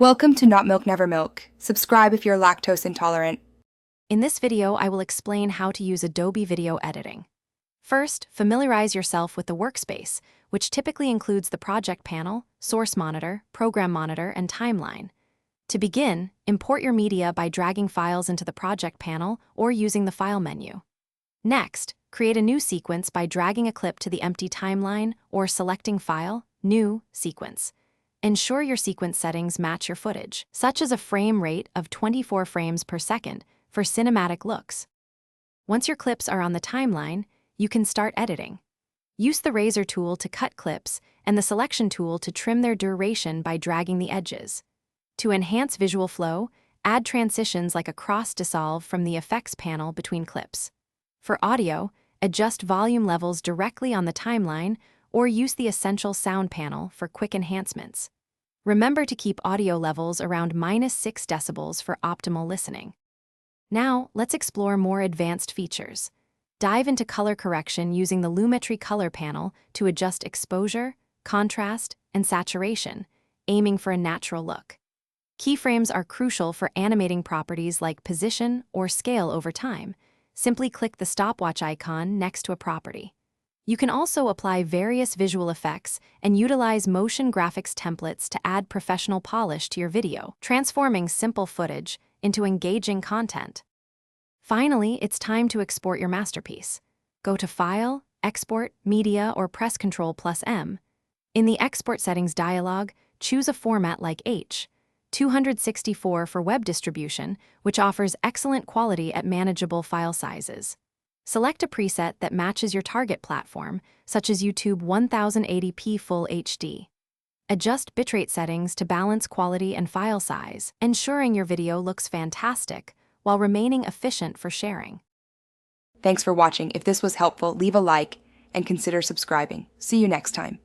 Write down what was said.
Welcome to Not Milk Never Milk. Subscribe if you're lactose intolerant. In this video, I will explain how to use Adobe video editing. First, familiarize yourself with the workspace, which typically includes the project panel, source monitor, program monitor, and timeline. To begin, import your media by dragging files into the project panel or using the file menu. Next, create a new sequence by dragging a clip to the empty timeline or selecting File, New, Sequence. Ensure your sequence settings match your footage, such as a frame rate of 24 frames per second for cinematic looks. Once your clips are on the timeline, you can start editing. Use the razor tool to cut clips and the selection tool to trim their duration by dragging the edges. To enhance visual flow, add transitions like a cross dissolve from the effects panel between clips. For audio, adjust volume levels directly on the timeline or use the Essential Sound panel for quick enhancements. Remember to keep audio levels around -6 decibels for optimal listening. Now, let's explore more advanced features. Dive into color correction using the Lumetri color panel to adjust exposure, contrast, and saturation, aiming for a natural look. Keyframes are crucial for animating properties like position or scale over time. Simply click the stopwatch icon next to a property. You can also apply various visual effects and utilize motion graphics templates to add professional polish to your video, transforming simple footage into engaging content. Finally, it's time to export your masterpiece. Go to File, Export, Media, or press Ctrl+M. In the Export Settings dialog, choose a format like H.264 for web distribution, which offers excellent quality at manageable file sizes. Select a preset that matches your target platform, such as YouTube 1080p Full HD. Adjust bitrate settings to balance quality and file size, ensuring your video looks fantastic while remaining efficient for sharing. Thanks for watching. If this was helpful, leave a like and consider subscribing. See you next time.